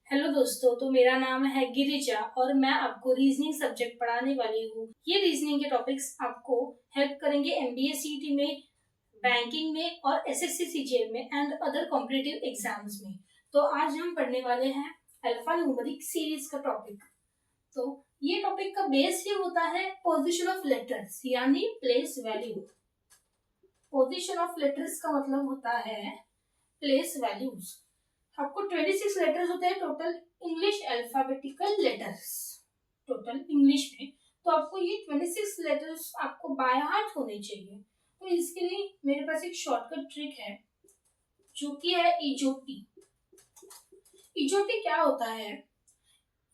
Hello दोस्तों, तो मेरा नाम है गिरिजा और मैं आपको रीजनिंग सब्जेक्ट पढ़ाने वाली हूँ। ये रीजनिंग के टॉपिक्स आपको हेल्प करेंगे एमबीए सीईटी में, बैंकिंग में और एसएससी सीजीएल में एंड अदर कॉम्पिटिटिव एग्जाम्स में। तो आज हम पढ़ने वाले हैं अल्फा न्यूमेरिक सीरीज का टॉपिक। तो ये टॉपिक का बेस ये होता है पोजीशन ऑफ लेटर्स यानी place value. Position of letters का मतलब होता है प्लेस वैल्यूज। आपको 26 लेटर्स होते हैं total English alphabetical letters, total English में। तो आपको ये 26 लेटर्स आपको बाय हार्ट होने चाहिए। तो इसके लिए मेरे पास एक शॉर्टकट ट्रिक है जो कि है ईजोटी। ईजोटी क्या होता है?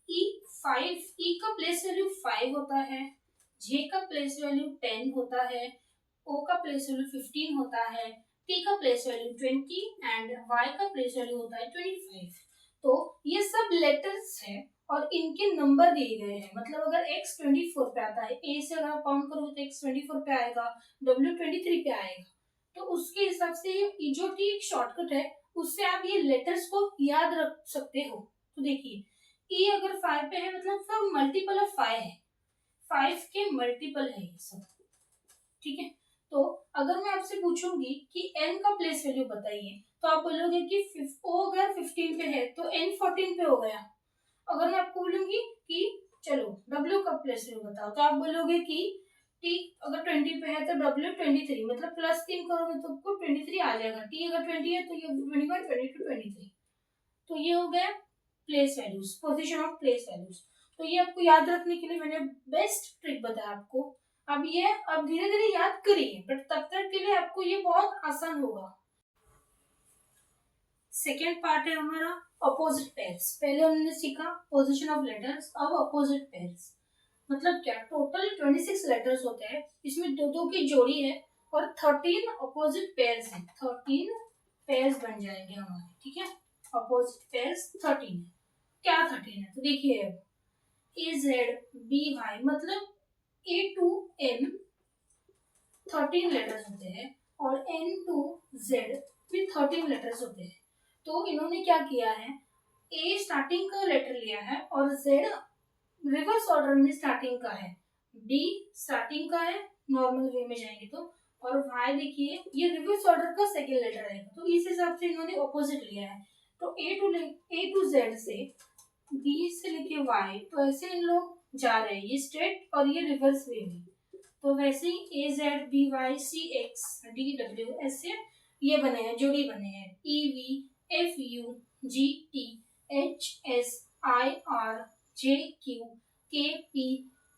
ई का प्लेस वैल्यू 5 होता है, जे का प्लेस वैल्यू 10 होता है, ओ का प्लेस वैल्यू 15 होता है, टी का प्लेस वैल्यू 20 एंड वाई का प्लेस वैल्यू होता है 25। तो ये सब लेटर्स है और इनके नंबर दिए गए हैं। मतलब अगर x 24 पे आता है, ए से अगर आप काउंट करोगे तो x 24 पे आएगा, w 23 पे आएगा। तो उसके हिसाब से ये जो कि एक शॉर्टकट है, उससे आप ये लेटर्स को याद रख सकते हो। तो देखिए, ई अगर 5 पे है मतलब सब मल्टीपल ऑफ 5 है, 5 के मल्टीपल है ये सब। ठीक है, तो अगर मैं आपसे पूछूंगी कि n का प्लेस वैल्यू बताइए तो आप बोलोगे कि o अगर 15 पे है तो n 14 पे हो गया। अगर मैं आपको बोलूंगी कि चलो w का प्लेस वैल्यू बताओ तो आप बोलोगे कि t अगर 20 पे है तो w 23, मतलब प्लस 3 करोगे तो आपको 23 आ जाएगा। t अगर 20 है तो ये 21, 22, 23। तो ये हो गया place values, position of place values. तो ये आपको याद रखने के लिए मैंने बेस्ट ट्रिक बताया आपको। अब धीरे धीरे याद करिए, बट तब तक के लिए आपको ये बहुत आसान होगा। सेकेंड पार्ट है हमारा अपोजिट पेयर्स। पहले हमने सीखा पोजीशन ऑफ लेटर्स, अब अपोजिट पेयर्स। मतलब क्या, टोटल 26 लेटर्स होते हैं, इसमें दो दो की जोड़ी है और 13 अपोजिट पेयर्स हैं। 13 पेयर्स बन जाएंगे हमारे। ठीक है, अपोजिट पेयर्स 13 है। क्या 13 है? तो देखिए, ए जेड बी वाई मतलब ए टू एम 13 लेटर्स होते हैं और एन टू जेड भी 13 लेटर्स होते हैं। तो इन्होंने क्या किया है, ए स्टार्टिंग का लेटर लिया है और जेड रिवर्स ऑर्डर में स्टार्टिंग का है, डी स्टार्टिंग का है नॉर्मल वे में जाएंगे तो, और वाई देखिए ये रिवर्स ऑर्डर का सेकेंड लेटर आएगा। तो इस हिसाब से इन्होंने ऑपोजिट लिया है। तो ए टू जेड से बी से लेके वाई, तो ऐसे इन लोग जा रहे हैं, ये स्ट्रेट और ये रिवर्स वे में। तो वैसे ही A Z B Y C X D W ऐसे ये बने हैं, जोड़ी बने हैं। E V F U G T H S I R J Q K P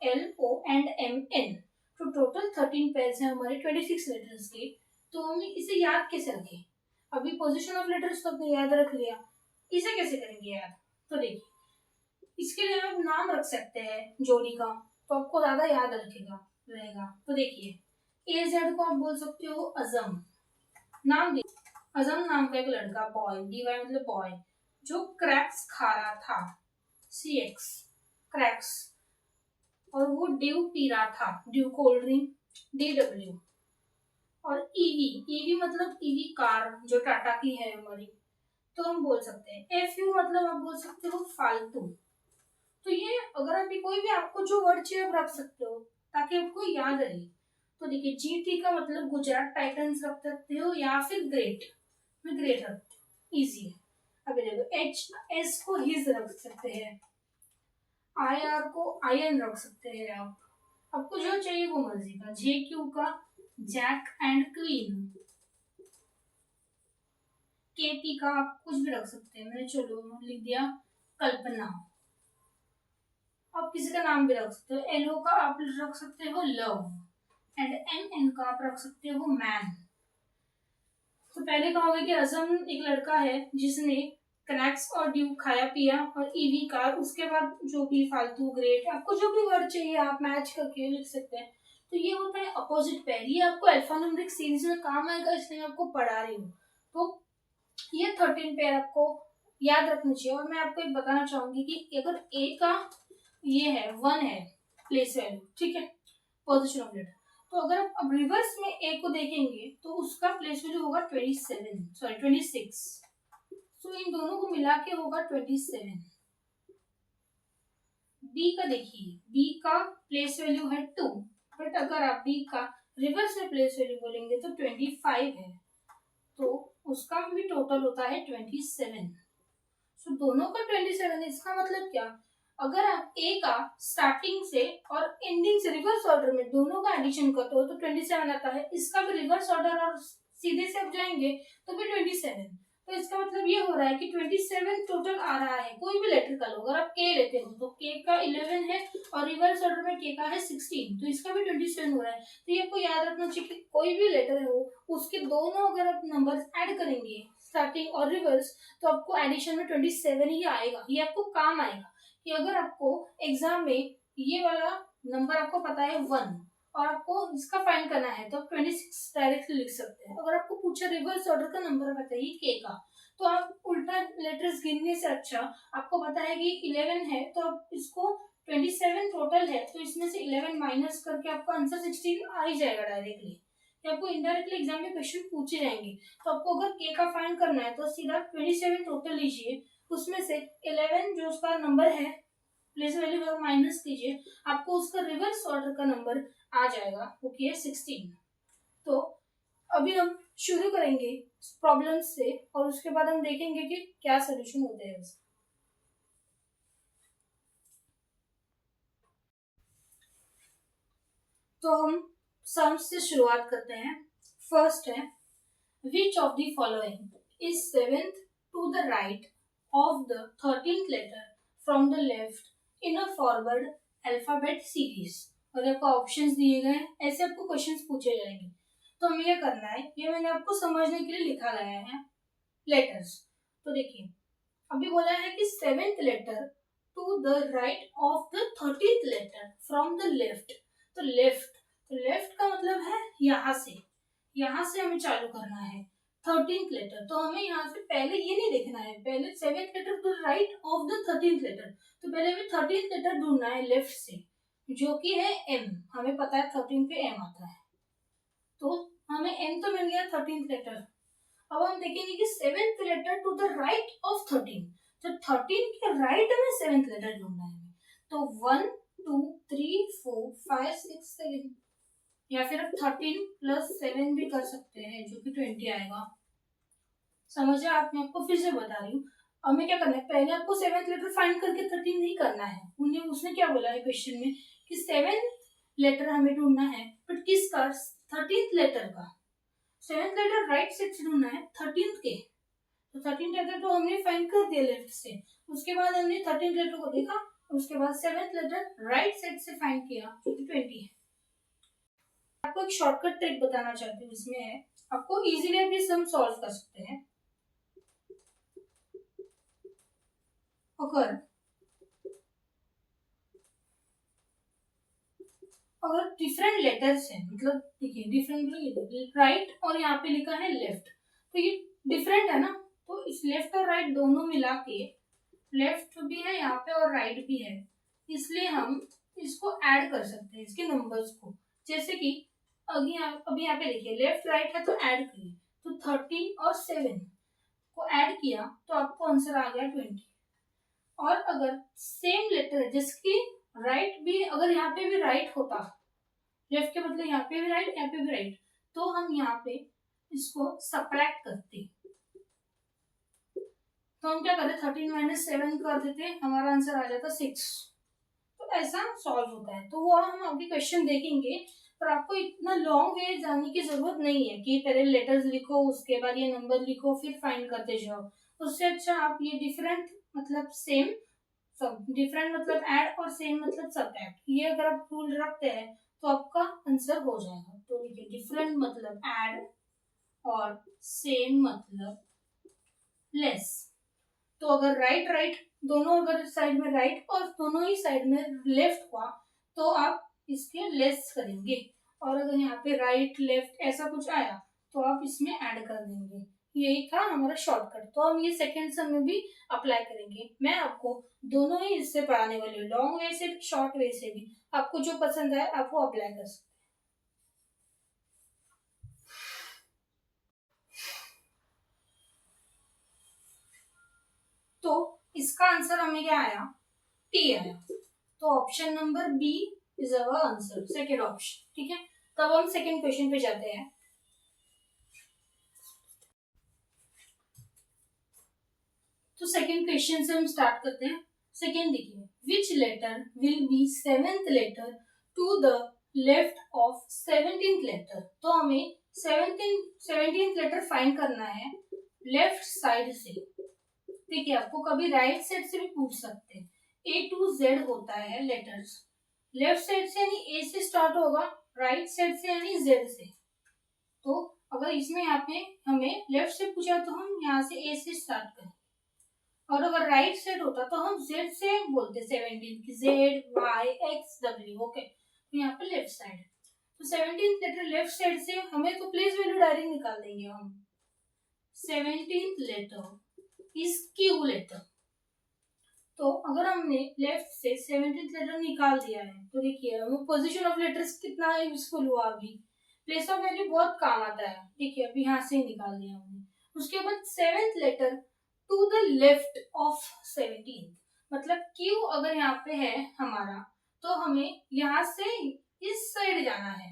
L O and M N. तो टोटल 13 पेयर्स हैं हमारे 26 लेटर्स के। तो हम इसे याद कैसे रखें? अभी पोजीशन ऑफ लेटर्स तो आपने याद रख लिया, इसे कैसे करेंगे याद? तो देखिए, इसके लिए आप नाम रख सकते हैं जोड़ी का, तो आपको ज्यादा याद रखेगा रहेगा। तो देखिए, ए जेड को आप बोल सकते हो अजम। नाम देखिए, अजम नाम का एक लड़का, बॉय, डी वाई मतलब बॉय, जो क्रैक्स खा रहा था, सी एक्स क्रैक्स, और वो ड्यू पी रहा था, due cold drink, D W. और ईवी मतलब ईवी कार जो टाटा की है हमारी, तो हम बोल सकते हैं एफ यू मतलब आप बोल सकते हो फालतू। तो ये अगर अभी कोई भी आपको जो वर्ड चाहिए आप रख सकते हो ताकि आपको याद रहे। तो देखिए, जीटी का मतलब गुजरात टाइटंस रख सकते हो या फिर ग्रेट, मैं ग्रेट रखती हूँ, इजी है। अभी देखो, एच एस को हिज रख सकते हैं, आई आर को आयन रख सकते हैं आप, आपको जो चाहिए वो मर्जी का। जे क्यू का जैक एंड क्वीन, के पी का आप कुछ भी रख सकते हैं, मैंने चलो लिख दिया कल्पना। आप किसी का नाम भी रख सकते हो, एलओ का आप रख सकते हो लव एंड एन का आप रख सकते हो मैन। तो पहले कहोगे कि अजम एक लड़का है जिसने कनेक्ट्स और ड्यू खाया पिया और ईवी कार, उसके बाद जो भी फालतू ग्रेट, आपको जो भी वर्ड चाहिए आप मैच करके लिख सकते हैं। तो ये होता है अपोजिट पेयर। ये आपको अल्फान्यूमेरिक सीरीज में काम आएगा, इसलिए मैं आपको पढ़ा रही हूँ। तो ये 13 पेयर आपको याद रखनी चाहिए। और मैं आपको एक बताना चाहूंगी कि अगर ए का ये है 1 है प्लेस वैल्यू, ठीक है, पोजीशन ऑफ लेटर, तो अगर आप अब रिवर्स में ए को देखेंगे तो उसका प्लेस वैल्यू होगा 27, सॉरी 26। सो इन दोनों को मिला के होगा 27। बी का देखिए, बी का प्लेस वैल्यू है 2, बट अगर आप बी का रिवर्स में प्लेस वैल्यू बोलेंगे तो 25 है, तो उसका भी टोटल होता है 27। सो दोनों का 27 है। इसका मतलब क्या, अगर आप ए का स्टार्टिंग से और एंडिंग से रिवर्स ऑर्डर में दोनों का एडिशन करते हो तो 27 आता है। इसका भी रिवर्स ऑर्डर और सीधे से आप जाएंगे तो भी 27। तो इसका मतलब ये हो रहा है कि 27 टोटल आ रहा है, कोई भी लेटर का लो। अगर आप के लेते हो तो के का 11 है और रिवर्स ऑर्डर में के का है 16, तो इसका भी 27 हो रहा है। तो ये आपको याद रखना चाहिए कि कोई भी लेटर हो उसके दोनों अगर आप नंबर्स ऐड करेंगे स्टार्टिंग और रिवर्स, तो आपको एडिशन में 27 ही आएगा। ये आपको काम आएगा कि अगर आपको एग्जाम में ये वाला नंबर आपको पता है 1 और आपको इसका फाइंड करना है तो आप 26 डायरेक्टली लिख सकते हैं। अगर आपको पूछा रिवर्स ऑर्डर का नंबर बताइए के का, तो आप उल्टा लेटर्स गिनने से अच्छा आपको पता है कि 11 है तो आप इसको 27 टोटल है तो इसमें से 11 माइनस करके आपका आंसर 16 आ ही जाएगा डायरेक्टली। आपको इनडायरेक्टली एग्जाम में क्वेश्चन पूछे जाएंगे। तो आपको अगर के का फाइंड करना है तो सीधा 27 टोटल लीजिए, उसमें से 11 जो उसका नंबर है प्लेस वैल्यू माइनस कीजिए, आपको उसका रिवर्स ऑर्डर का नंबर आ जाएगा, वो की है 16। तो अभी हम शुरू करेंगे प्रॉब्लम से और उसके बाद हम देखेंगे कि क्या सोल्यूशन होते हैं उसके। तो हम सम्स से शुरुआत करते हैं। फर्स्ट है, which of the following is seventh to the right of the 13th letter from the left in a forward alphabet series. और आपको ऑप्शंस दिए गए हैं, ऐसे आपको क्वेश्चंस पूछे जाएंगे। तो हमें यह करना है, ये मैंने आपको समझने के लिए लिखा गया है लेटर्स। तो देखिए, अभी बोला है कि seventh letter to the right of the 13th letter from the left. तो लेफ्ट का मतलब है यहाँ से हमें चालू करना है 13th लेटर। तो हमें यहाँ से पहले ये नहीं देखना है, पहले seventh letter to right of the 13th letter. तो पहले हमें 13th लेटर ढूंढना है लेफ्ट से, जो कि है एम। हमें पता है 13 पे एम आता है, तो हमें एम तो मिल गया 13th लेटर। अब हम देखेंगे कि seventh letter to the right of 13। तो 13 के राइट में सेवेंथ लेटर ढूंढना है। तो 1 2 3 4 5 6 7, या फिर आप 13 प्लस 7 भी कर सकते हैं, जो कि 20 आएगा। समझे आप? मैं आपको फिर से बता रही हूँ। हमें क्या करना है, पहले आपको सेवेंथ लेटर फाइंड करके 13 नहीं करना है। उसने क्या बोला है क्वेश्चन में कि सेवेंथ लेटर हमें ढूंढना है, बट किसका? 13th लेटर का। सेवेंथ लेटर राइट साइड से ढूंढना है 13th के। तो 13th लेटर तो हमने फाइंड कर दिया लेफ्ट से, उसके बाद हमने 13th लेटर को देखा, उसके बाद सेवेंथ लेटर राइट साइड से फाइंड किया, जो कि 20 है। आपको एक शॉर्टकट ट्रिक बताना चाहती हूँ, इसमें है आपको इजीली आप ये सम सॉल्व कर सकते हैं। अगर डिफरेंट लेटर्स हैं, मतलब देखिए डिफरेंट राइट और यहाँ पे लिखा है लेफ्ट, तो ये डिफरेंट है ना। तो इस लेफ्ट और राइट दोनों मिला के, लेफ्ट भी है यहाँ पे और राइट भी है, इसलिए हम इसको ऐड कर सकते हैं इसके नंबर्स को। जैसे कि अभी यहाँ पे देखिए लेफ्ट राइट है तो ऐड करिए, तो 13 और 7 को ऐड किया तो आपको आंसर आ गया 20। और अगर सेम लेटर है जिसकी राइट भी, अगर यहाँ पे भी राइट होता, लेफ्ट के बदले यहाँ पे भी राइट, यहाँ पे भी राइट, तो हम यहाँ पे इसको सब्ट्रैक्ट करते। तो हम क्या करते, 13 माइनस 7 कर देते, हमारा आंसर आ जाता 6। तो ऐसा सॉल्व होता है। तो वो हम अभी क्वेश्चन देखेंगे, पर आपको इतना लॉन्ग वे जाने की जरूरत नहीं है कि पहले लेटर्स लिखो उसके बाद ये नंबर लिखो फिर फाइंड करते जाओ। उससे अच्छा आप ये डिफरेंट मतलब सेम, सब डिफरेंट मतलब ऐड और सेम मतलब सब्ट्रैक्ट, ये अगर आप रूल रखते हैं तो आपका आंसर हो जाएगा। तो देखिए डिफरेंट मतलब ऐड और सेम मतलब लेस। तो अगर राइट राइट दोनों अगर साइड में राइट और दोनों ही साइड में लेफ्ट हुआ तो आप इसके लेस करेंगे, और अगर यहाँ पे राइट लेफ्ट ऐसा कुछ आया तो आप इसमें ऐड कर देंगे। यही था हमारा शॉर्टकट। तो हम ये सेकेंड सम में भी अप्लाई करेंगे। मैं आपको दोनों ही इससे पढ़ाने वाली हूँ, लॉन्ग वे से भी शॉर्ट वे से भी। आपको जो पसंद है आप वो अप्लाई कर सकते हैं। तो इसका आंसर हमें क्या आया, टी आया। तो option number B is our answer, second option. ठीक है, तब हम सेकेंड क्वेश्चन पे जाते हैं। तो सेकेंड क्वेश्चन से हम स्टार्ट करते हैं। सेकेंड देखिए, which letter will be seventh letter to the left of 17th letter. तो हमें 17th लेटर फाइंड करना है लेफ्ट साइड से। ठीक है, आपको कभी राइट साइड से भी पूछ सकते हैं। ए टू जेड होता है लेटर्स, लेफ्ट साइड से यानी ए से स्टार्ट होगा, राइट साइड से यानी जेड से। तो अगर इसमें यहाँ पे हमें लेफ्ट से पूछा तो हम यहाँ से ए से स्टार्ट करें, और अगर राइट साइड होता तो हम जेड से बोलते 17 की, Z Y X W. Okay, तो यहाँ पे लेफ्ट साइड। तो 17th लेटर लेफ्ट साइड से हमें तो प्लेस वैल्यू डायरेक्ट निकाल देंगे हम। 17th letter is Q letter. तो अगर हमने लेफ्ट से 17th लेटर निकाल दिया है तो देखिए हमें पोजीशन ऑफ लेटर्स कितना यूजफुल हुआ। अभी प्लेस ऑफ वैल्यू बहुत काम आता है। ठीक है, अभी यहाँ से निकाल दिया हमने। उसके बाद 7th letter to the left of 17, मतलब क्यू अगर यहाँ पे है हमारा तो हमें यहाँ से इस साइड जाना है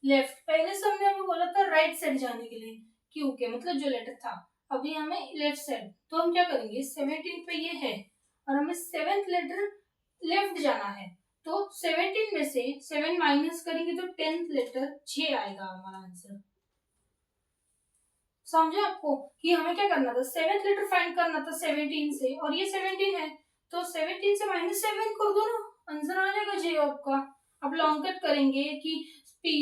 लेफ्ट। पहले से हमने हमें बोला था राइट साइड जाने के लिए क्यू के, मतलब जो लेटर था, अभी हमें लेफ्ट साइड। तो हम क्या करेंगे, 17 पे ये है और हमें 7th लेटर लेफ्ट जाना है। तो 17 में से 7 माइनस करेंगे तो 10th लेटर 6 आएगा हमारा आंसर। समझे आपको कि हमें क्या करना था, 7th लेटर फाइंड करना था 17 से, और ये 17 है तो 17 से -7 कर दो ना, आंसर आ जाएगा जी आपका। अब लॉन्ग कट करेंगे कि पी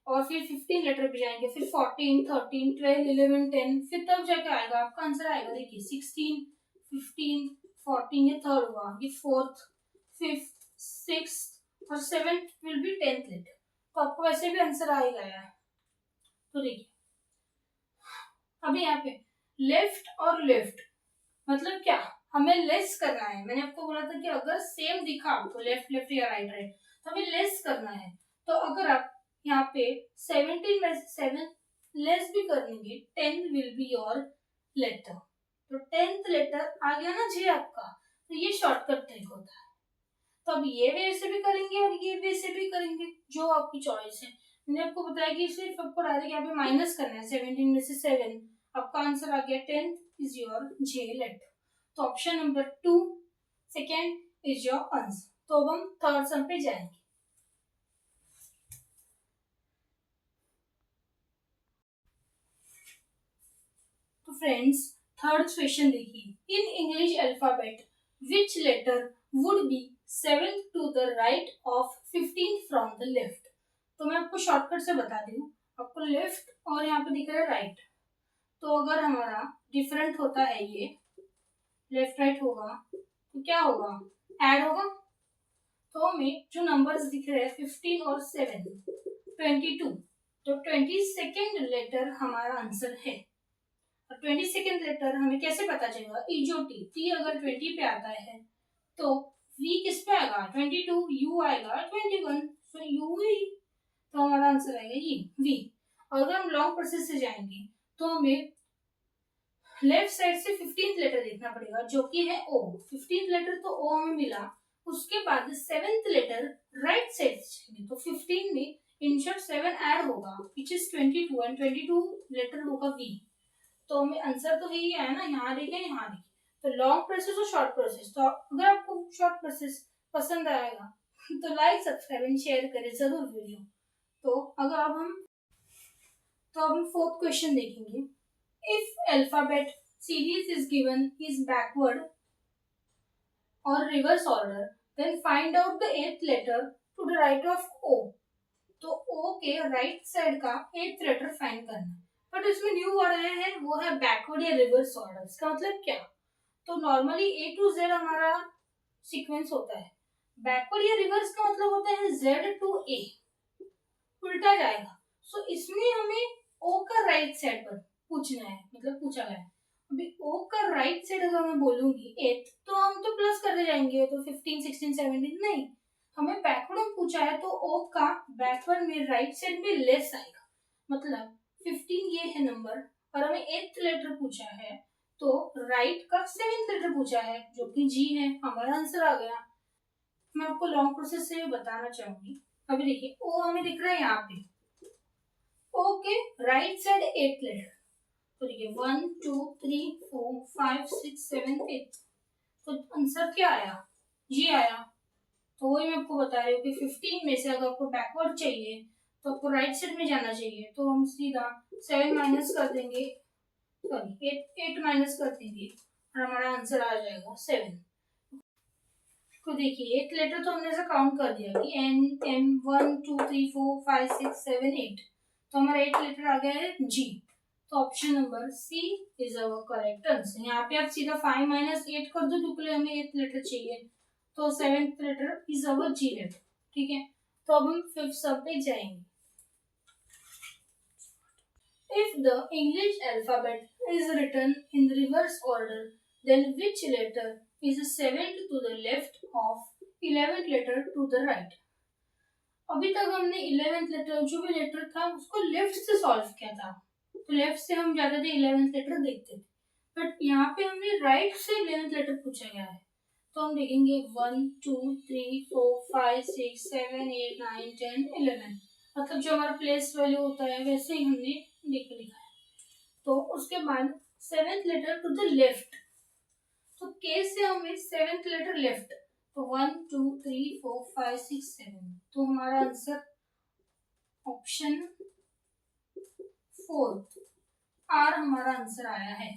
और फिर 15 लेटर पे जाएंगे, फिर 14, 13, 12, 11, 10, फिर तब जाके आएगा आपका आंसर। आएगा देखिए 16, 15, 14, ये थर्ड हुआ, ये फोर्थ, फिफ्थ, सिक्स्थ और 7th will be 10th letter. तो आपको वैसे भी आंसर आएगा यार। तो देखिए अभी यहाँ पे लेफ्ट और लेफ्ट मतलब क्या, हमें लेस करना है। मैंने आपको बोला था कि अगर सेम दिखा आपको लेफ्ट लेफ्ट या राइट राइट तो हमें लेस करना है। तो अगर आप यहाँ पे 17 में 7 लेस भी कर लेंगे 10 विल बी योर लेटर। तो 10th लेटर आ गया ना जी आपका। तो ये शॉर्टकट ट्रिक होता है। तो अब ये वे से भी करेंगे और ये वे से भी करेंगे, जो आपकी चॉइस है। मैंने आपको बताया कि सिर्फ आपको डायरेक्ट यहाँ पे माइनस करना है, 17 में से 7, आपका आंसर आ गया 10th is your J letter. तो option number 2 second is your answer. तो अब हम थर्ड सम पे जाएंगे। तो फ्रेंड्स थर्ड क्वेश्चन देखिए, in English alphabet which letter would be 7th to the right of 15th from the left. तो मैं आपको शॉर्टकट से बता दी हूँ, आपको लेफ्ट और यहाँ पे दिख रहा है राइट। तो अगर हमारा डिफरेंट होता है, ये लेफ्ट राइट होगा तो क्या होगा, ऐड होगा। तो हमें जो नंबर्स दिख रहे हैं 15 और 7, 22, तो 22nd लेटर हमारा आंसर है। और 22nd लेटर हमें कैसे पता चलेगा, ई जो टी अगर 20 पे आता है तो वी किस पे आएगा, 22, यू आएगा 21, सो यू वी। तो हमारा आंसर आएगा ये वी। और अगर हम लॉन्ग प्रोसेस से जाएंगे तो हमें लेफ्ट साइड से 15th लेटर देखना पड़ेगा जो कि है ओ। 15th लेटर तो ओ हमें मिला, उसके बाद 7th लेटर राइट साइड से जाएंगे तो 15 में इंसर्ट 7 ऐड होगा विच इज 22 एंड 22 लेटर होगा वी। तो हमें आंसर तो यही आया ना, यहाँ देखे यहाँ देखे। तो लॉन्ग प्रोसेस और शॉर्ट प्रोसेस, तो अगर आपको शॉर्ट प्रोसेस पसंद आएगा तो लाइक सब्सक्राइब एंड शेयर करें जरूर वीडियो। तो अगर अब हम फोर्थ क्वेश्चन देखेंगे। If alphabet series is given is backward और reverse order then find out the 8th letter to the right of O. तो ओ के राइट साइड का 8th लेटर फाइंड करना है। बट इसमें न्यू वर्ड आया है, वो है बैकवर्ड या रिवर्स ऑर्डर। इसका मतलब क्या, तो नॉर्मली ए टू जेड हमारा सीक्वेंस होता है, बैकवर्ड या रिवर्स का मतलब होता है जेड टू ए, उल्टा जाएगा। सो इसमें हमें ओ का राइट साइड पर पूछना है, मतलब पूछा गया है। अभी ओ का राइट साइड अगर मैं बोलूंगी 8 तो हम तो प्लस करते जाएंगे, तो 15, 16, 17 नहीं, हमें बैकवर्ड में पूछा है तो ओ का बैकवर्ड में राइट साइड में लेस आएगा। मतलब 15 ये है नंबर और हमें 8th लेटर पूछा है तो राइट का 7th लेटर पूछा है जो कि जी है, हमारा आंसर आ गया। मैं आपको लॉन्ग प्रोसेस से बताना चाहूंगी। अभी देखिए ओ हमें दिख रहा है यहाँ पे, ओ के राइट साइड 8 लेटर, तो देखिए 1 2 3 4 5 6 7 8, तो आंसर क्या आया, जी आया। तो वही मैं आपको बता रही हूँ कि 15 में से अगर आपको बैकवर्ड चाहिए तो आपको राइट साइड में जाना चाहिए, तो हम सीधा 7 माइनस कर देंगे, सॉरी 8 माइनस कर देंगे और हमारा आंसर आ जाएगा 7। तो देखिए 8 लेटर तो हमने ऐसा काउंट कर दिया कि एन एम 1 2 3 4 5 6 7 8, तो हमारा 8 लेटर आ गया है जी। तो option number C is our correct answer. यहाँ पे आप सीधा 5 माइनस 8 कर दो क्योंकि हमें 8 लेटर चाहिए, तो 7th letter is our G letter. ठीक है, तो अब हम 5th सब पे जाएंगे। If the English alphabet is written in reverse order, then which letter is 7th to the left of 11th letter to the right? अभी तक हमने 11th लेटर जो भी लेटर था उसको लेफ्ट से सॉल्व किया था, तो लेफ्ट से हम जाते थे 11th लेटर देखते थे, बट यहाँ पे हमने राइट से 11th लेटर पूछा गया है, तो हम देखेंगे 1 2 3 4 5 6 7 8 9 10 11, मतलब जो हमारा प्लेस वैल्यू होता है वैसे ही हमने लिखा है। तो उसके बाद 7th letter to the left, तो के से हमें 7th लेटर लेफ्ट, तो 1 2 3 4 5 6 7, तो हमारा आंसर ऑप्शन 4 आर हमारा आंसर आया है।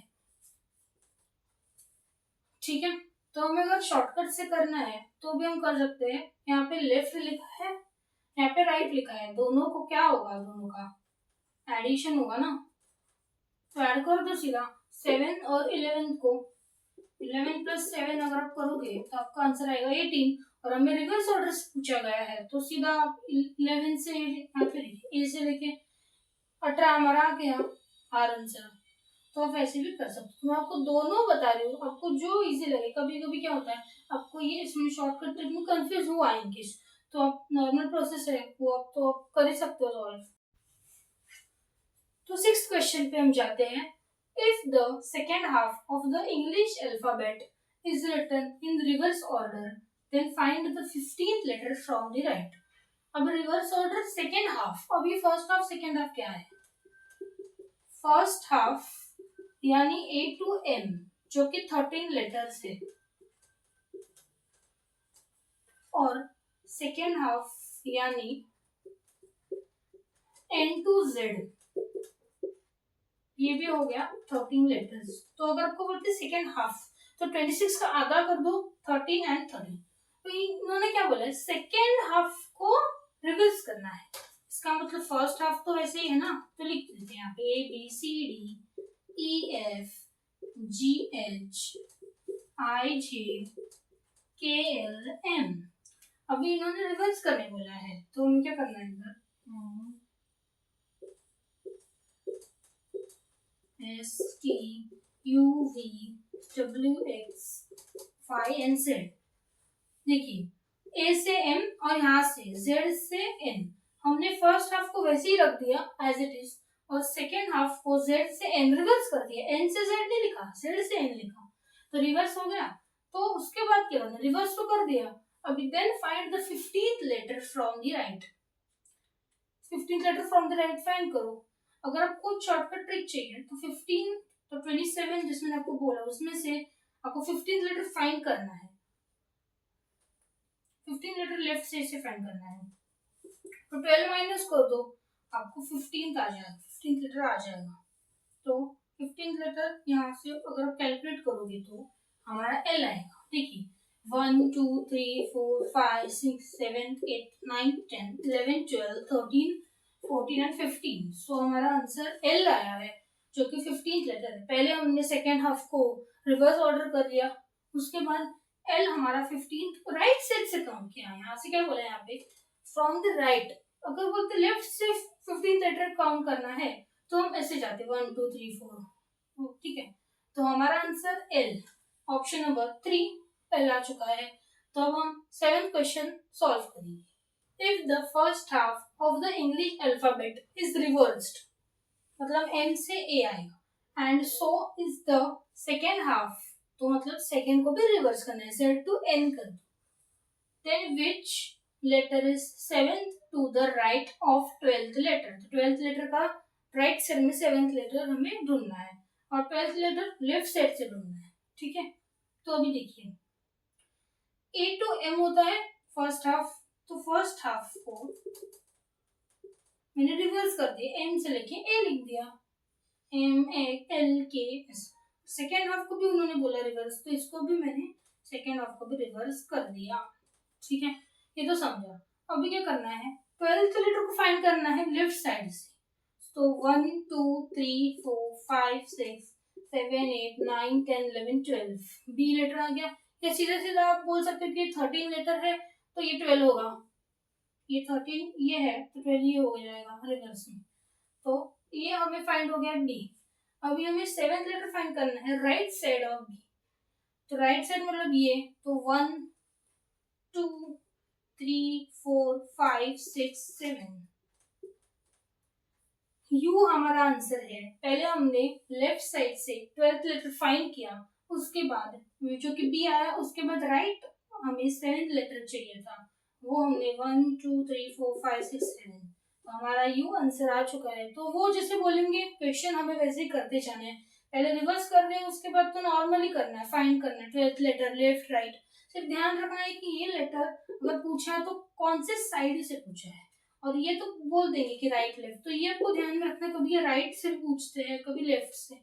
ठीक है, तो हमें अगर शॉर्टकट से करना है तो भी हम कर सकते हैं। यहाँ पे लेफ्ट लिखा है, यहाँ पे राइट लिखा है, दोनों को क्या होगा, दोनों का एडिशन होगा ना, तो ऐड कर दो सीधा 7 और 11 को, 11 प्लस 7 अगर आप करोगे तो आपका आंसर आएगा 18, और हमें रिवर्स ऑर्डर से पूछा गया है तो सीधा आप 11 से यहाँ पे ए से लेके 18 हमारा आ गया आर आंसर। तो आप ऐसे भी कर सकते हो, मैं आपको दोनों बता रही हूँ, आपको जो इजी लगे। कभी कभी क्या होता है आपको ये इसमें शॉर्टकट ट्रिक में कंफ्यूज हुआ है तो आप नॉर्मल प्रोसेस है वो आप तो आप कर ही सकते हो सॉल्व। तो 6th क्वेश्चन पे हम जाते हैं। If the second half of the English alphabet is written in reverse order, then find the 15th letter from the right. अब रिवर्स ऑर्डर सेकेंड हाफ, अभी फर्स्ट हाफ सेकेंड हाफ क्या है, first half यानी ए to M जो कि 13 letters है, और second half यानी एन टू जेड, ये भी हो गया 13 लेटर्स। तो अगर आपको बोलते सेकेंड हाफ तो 26 का आधा कर दो 13 एंड 13, तो इन्होंने क्या बोला है सेकेंड हाफ को रिवर्स करना है। इसका मतलब फर्स्ट हाफ तो वैसे ही है ना, तो लिख देते हैं यहाँ पे A B C D E F G H I J K L M. अभी इन्होंने रिवर्स करने बोला है तो हमें क्या करना है इधर S T U V W X Y and Z। देखिए A से M और यहाँ से Z से N, हमने फर्स्ट हाफ को वैसे ही रख दिया एज इट इज, और सेकेंड हाफ को Z से N रिवर्स कर दिया, N से Z नहीं लिखा, Z से N लिखा, तो रिवर्स हो गया। तो उसके बाद क्या करना, रिवर्स तो कर दिया, अभी then find the 15th letter from the right, 15th letter from the right find करो। अगर आपको शॉर्टकट ट्रिक चाहिए तो 15 तो 27 जिसमें आपको बोला उसमें से आपको 15th लेटर फाइंड करना है, 15 लेटर लेफ्ट से इसे फाइंड करना है, तो 12 माइनस कर दो आपको 15th आ जाएगा, 15th लेटर आ जाएगा। तो 15th लेटर यहाँ से अगर आप कैलकुलेट करोगे तो हमारा एल आएगा। देखिए 1 2 3 4 5 6 7 8 9 10 11 12 13 14 एंड 15, सो हमारा आंसर एल आया है जो कि 15th लेटर है। पहले हमने सेकेंड हाफ को रिवर्स ऑर्डर कर दिया, उसके बाद एल हमारा 15th राइट साइड से काउंट किया। यहाँ से क्या बोला है यहाँ पे फ्रॉम द राइट, अगर बोलते लेफ्ट से 15th लेटर काउंट करना है तो हम ऐसे जाते 1 2 3 4, ठीक है। तो हमारा answer L option number 3 L आ चुका है। तो अब हम 7th क्वेश्चन सॉल्व करेंगे। If the first half of the English alphabet is reversed, मतलब M से A आएगा, and so is the second half, तो मतलब सेकेंड को भी रिवर्स करना है, Z to N कर दो। Then which letter is 7th to the right of 12th letter, तो 12th लेटर का राइट साइड में 7th लेटर हमें ढूंढना है और 12th लेटर लेफ्ट साइड से ढूंढना है। ठीक है, तो अभी देखिए A to M होता है फर्स्ट हाफ, तो फर्स्ट हाफ को मैंने रिवर्स कर दिया, M से लेके A लिख दिया, MALK। सेकेंड हाफ को भी उन्होंने बोला रिवर्स, तो इसको भी मैंने सेकेंड हाफ को भी रिवर्स कर दिया। ठीक है, ये तो समझा। अभी क्या करना है, 12th लेटर को फाइंड करना है लेफ्ट साइड से, तो 1 2 3 4 5 6 7 8 9 10 11 12 बी लेटर आ गया। या सीधा सीधा आप बोल सकते हो कि 13 लेटर है तो ये 12 होगा, ये 13 ये है तो 12 ये हो जाएगा रिवर्स में। तो ये हमें फाइंड हो गया बी। अभी हमें 7th लेटर फाइंड करना है राइट साइड ऑफ बी, तो राइट साइड मतलब ये, तो 1 2 3 4 5 6 7 यू हमारा आंसर है। पहले हमने लेफ्ट साइड से 12th लेटर फाइंड किया, उसके बाद जो कि बी आया, उसके बाद राइट हमें 7th लेटर चाहिए था, वो हमने 1 2 3 4 5 6 7, तो हमारा यू आंसर आ चुका है। तो वो जैसे बोलेंगे क्वेश्चन हमें वैसे ही करते जाना है, पहले रिवर्स कर रहे हैं, उसके बाद तो नॉर्मली करना है, फाइंड करना है 12th लेटर लेफ्ट राइट। सिर्फ ध्यान रखना है कि ये लेटर अगर पूछा है तो कौन से साइड से पूछा है, और ये तो बोल देंगे कि राइट लेफ्ट, तो ये आपको ध्यान में रखना है, कभी ये राइट से पूछते हैं कभी लेफ्ट से।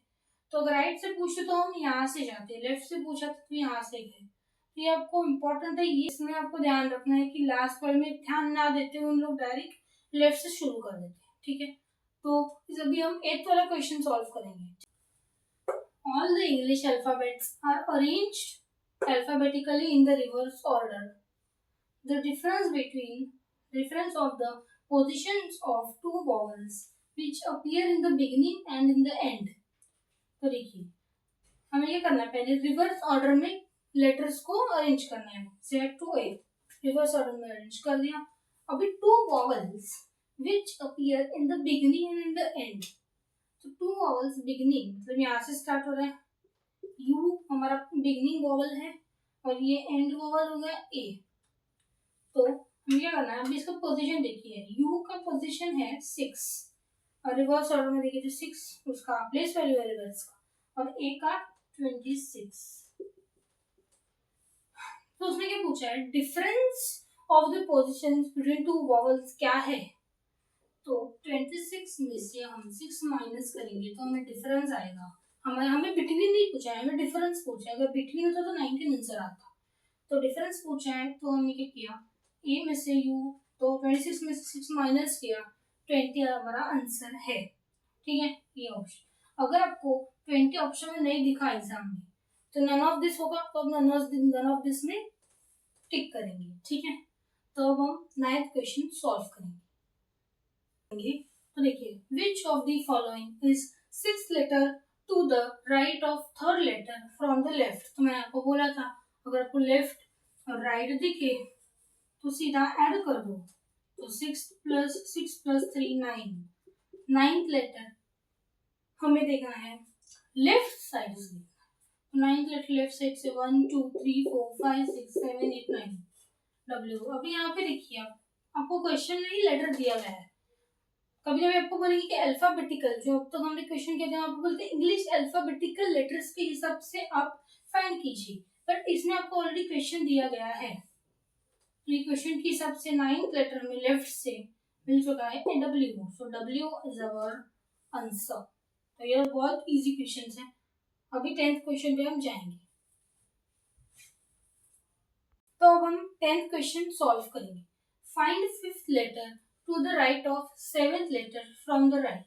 तो अगर राइट से पूछते तो हम यहाँ से जाते हैं, लेफ्ट से पूछा तो यहाँ से गए। तो ये आपको इम्पोर्टेंट है, ये इसमें आपको ध्यान रखना है कि लास्ट वर्ड में ध्यान ना देते हुए उन लोग डायरेक्ट लेफ्ट से शुरू कर देते हैं। ठीक है, तो अभी हम 8th वाला क्वेश्चन सॉल्व करेंगे। All the English alphabets are arranged alphabetically in the reverse order. The difference of the positions of two vowels which appear in the beginning and in the end. तो देखिए हमें ये करना है, पहले reverse order में letters को arrange करना है, Z to A reverse order में अरेंज कर दिया। अभी two vowels which appear in the beginning and in the end, तो टू वॉवल्स बिगिनिंग मतलब यहाँ से स्टार्ट हो रहा है, U हमारा बिगिनिंग वॉवल है और ये एंड वॉवल हो गया A। तो हमें क्या करना है, अभी इसका पोजीशन देखिए, U का पोजीशन है 6 और रिवर्स ऑर्डर में देखिए जो 6 उसका प्लेस वैल्यू है रिवर्स का, और A का 26। तो उसने क्या पूछा है, difference of the positions between two vowels क्या है। तो 26 में से हम 6 माइनस करेंगे तो हमें डिफरेंस आएगा। हमें बिटवीन नहीं पूछा है, हमें डिफरेंस पूछा है। अगर बिटवीन होता तो 19 आंसर आता, तो डिफरेंस पूछा है तो हमने क्या किया, ए में से यू, तो 26 में से 6 माइनस किया, 20 हमारा आंसर है। ठीक है, ये ऑप्शन। अगर आपको 20 ऑप्शन में नहीं दिखा एग्जाम में तो नन ऑफ दिस होगा, तो अब नन ऑफ दिस में टिक करेंगे। ठीक है, तो अब हम 9th क्वेश्चन सॉल्व करेंगे। तो देखिए, which of the following is 6th letter to the right of 3rd letter from the left. तो मैंने आपको बोला था अगर आपको लेफ्ट और राइट दिखे तो सीधा ऐड कर दो, तो 6 + 3 9, 9th लेटर हमें देखना है लेफ्ट साइड से, 9th लेटर लेफ्ट साइड से 1 2 3 4 5 6 7 8 9 W। अभी यहाँ पे देखिए आपको क्वेश्चन में ही लेटर दिया गया है। कभी कभी आपको बोलेंगे कि अल्फाबेटिकल, जो अब तक हमने क्वेश्चन किया था आपको बोलते हैं इंग्लिश अल्फाबेटिकल लेटर्स के हिसाब से आप फाइंड कीजिए, बट इसमें आपको ऑलरेडी क्वेश्चन दिया गया है। तो ये क्वेश्चन के हिसाब से 9th लेटर में लेफ्ट से मिल चुका है W, so W is our answer. तो ये बहुत इजी क्वेश्चन है। अभी 10th क्वेश्चन पे हम जाएंगे। तो अब हम 10th क्वेश्चन सॉल्व करेंगे। Find 5th letter to the right of 7th letter from the right.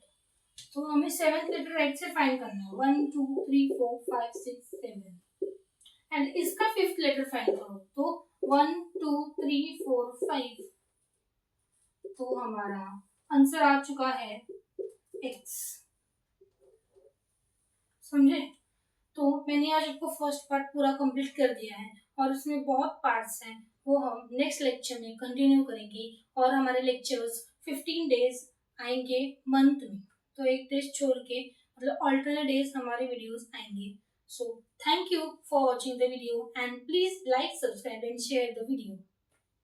तो हमें 7th लेटर राइट से फाइंड करना है, 1 2 3 4 5 6 7, एंड इसका 5th लेटर फाइंड करो, तो 1 2 3 4 5, तो हमारा आंसर आ चुका है X। समझे? तो मैंने आज आपको फर्स्ट पार्ट पूरा कंप्लीट कर दिया है और उसमें बहुत पार्ट्स हैं, वो हम नेक्स्ट लेक्चर में कंटिन्यू करेंगे। और हमारे लेक्चर्स 15 डेज आएंगे मंथ में, तो एक डेज छोड़ के मतलब ऑल्टरनेट डेज हमारे वीडियोस आएंगे। So thank you for watching the video and please like, subscribe and share the video.